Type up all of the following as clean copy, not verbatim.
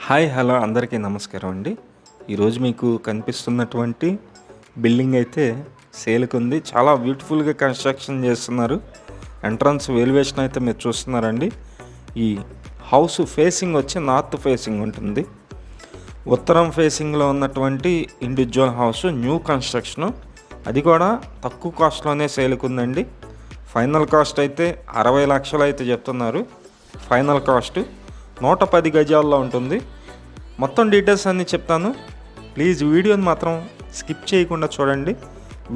Hi hello అందరికీ నమస్కారం అండి. ఈరోజు మీకు కనిపిస్తున్నటువంటి బిల్డింగ్ అయితే సేల్కి ఉంది. చాలా బ్యూటిఫుల్గా కన్స్ట్రక్షన్ చేస్తున్నారు. ఎంట్రన్స్ వెలివేషన్ అయితే మీరు చూస్తున్నారండి. ఈ హౌస్ ఫేసింగ్ వచ్చి నార్త్ ఫేసింగ్ ఉంటుంది. ఉత్తరం ఫేసింగ్లో ఉన్నటువంటి ఇండివిజువల్ హౌస్ న్యూ కన్స్ట్రక్షను, అది కూడా తక్కువ కాస్ట్లోనే సేల్కి ఉందండి. ఫైనల్ కాస్ట్ అయితే 60 లక్షలు అయితే చెప్తున్నారు. ఫైనల్ కాస్ట్ 110 గజాల్లో ఉంటుంది. మొత్తం డీటెయిల్స్ అన్నీ చెప్తాను. ప్లీజ్ వీడియోని మాత్రం స్కిప్ చేయకుండా చూడండి.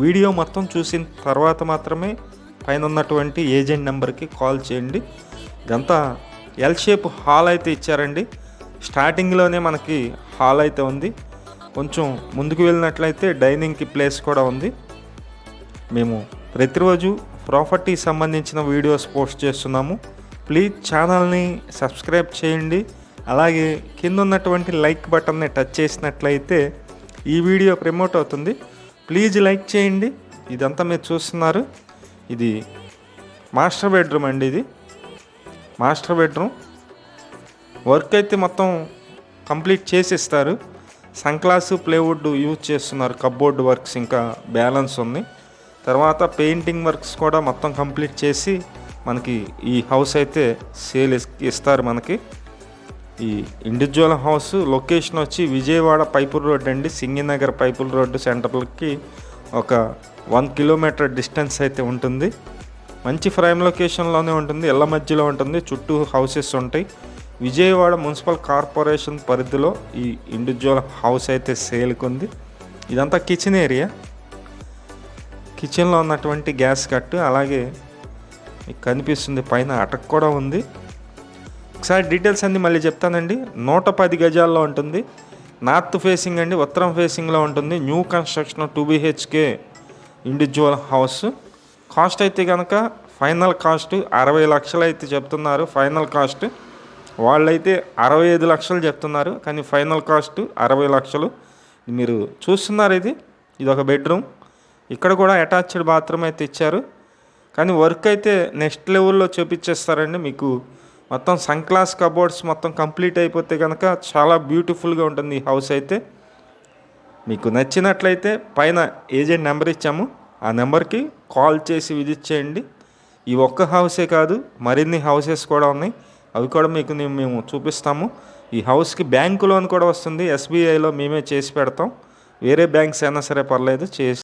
వీడియో మొత్తం చూసిన తర్వాత మాత్రమే పైన ఉన్నటువంటి ఏజెంట్ నెంబర్కి కాల్ చేయండి. ఇదంతా ఎల్ షేప్ హాల్ అయితే ఇచ్చారండి. స్టార్టింగ్లోనే మనకి హాల్ అయితే ఉంది. కొంచెం ముందుకు వెళ్ళినట్లయితే డైనింగ్కి ప్లేస్ కూడా ఉంది. మేము ప్రతిరోజు ప్రాపర్టీకి సంబంధించిన వీడియోస్ పోస్ట్ చేస్తున్నాము. ప్లీజ్ ఛానల్ని సబ్స్క్రైబ్ చేయండి. అలాగే కింద ఉన్నటువంటి లైక్ బటన్ని టచ్ చేసినట్లయితే ఈ వీడియో ప్రమోట్ అవుతుంది. ప్లీజ్ లైక్ చేయండి. ఇదంతా మీరు చూస్తున్నారు, ఇది మాస్టర్ బెడ్రూమ్ అండి. ఇది మాస్టర్ బెడ్రూమ్. వర్క్ అయితే మొత్తం కంప్లీట్ చేసిస్తారు. సన్గ్లాసు ప్లేవుడ్ యూజ్ చేస్తున్నారు. కప్బోర్డ్ వర్క్స్ ఇంకా బ్యాలెన్స్ ఉంది. తర్వాత పెయింటింగ్ వర్క్స్ కూడా మొత్తం కంప్లీట్ చేసి మనకి ఈ హౌస్ అయితే సేల్ ఇస్తారు. మనకి ఈ ఇండివిజువల్ హౌస్ లొకేషన్ వచ్చి విజయవాడ పైపుల్ రోడ్ అండి. సింగినగర్ పైపుల్ రోడ్డు సెంటర్కి ఒక 1 కిలోమీటర్ డిస్టెన్స్ అయితే ఉంటుంది. మంచి ప్రైమ్ లొకేషన్లోనే ఉంటుంది. ఇళ్ళ మధ్యలో ఉంటుంది. చుట్టూ హౌసెస్ ఉంటాయి. విజయవాడ మున్సిపల్ కార్పొరేషన్ పరిధిలో ఈ ఇండివిజువల్ హౌస్ అయితే సేల్కి ఉంది. ఇదంతా కిచెన్ ఏరియా. కిచెన్లో ఉన్నటువంటి గ్యాస్ కట్టు, అలాగే మీకు కనిపిస్తుంది పైన అటక్ కూడా ఉంది. ఒకసారి డీటెయిల్స్ అన్నీ మళ్ళీ చెప్తానండి. 110 గజాల్లో ఉంటుంది. నార్త్ ఫేసింగ్ అండి, ఉత్తరం ఫేసింగ్లో ఉంటుంది. New construction 2 BHK individual house. Cost అయితే కనుక ఫైనల్ కాస్ట్ 60 లక్షలు అయితే చెప్తున్నారు. ఫైనల్ కాస్ట్ వాళ్ళైతే 65 లక్షలు చెప్తున్నారు, కానీ ఫైనల్ కాస్ట్ 60 లక్షలు. మీరు చూస్తున్నారు, ఇది ఒక బెడ్రూమ్. ఇక్కడ కూడా అటాచ్డ్ బాత్రూమ్ అయితే ఇచ్చారు, కానీ వర్క్ అయితే నెక్స్ట్ లెవెల్లో చూపించేస్తారండి. మీకు మొత్తం సన్గ్లాస్ కబోర్డ్స్ మొత్తం కంప్లీట్ అయిపోతే కనుక చాలా బ్యూటిఫుల్గా ఉంటుంది ఈ హౌస్ అయితే. మీకు నచ్చినట్లయితే పైన ఏజెంట్ నెంబర్ ఇచ్చాము, ఆ నెంబర్కి కాల్ చేసి విజిట్ చేయండి. ఈ ఒక్క హౌసే కాదు, మరిన్ని హౌసెస్ కూడా ఉన్నాయి. అవి కూడా మీకు మేము చూపిస్తాము. ఈ హౌస్కి బ్యాంకు లోన్ కూడా వస్తుంది. SBIలో మేమే చేసి పెడతాం. వేరే బ్యాంక్స్ అయినా సరే పర్లేదు, చేసి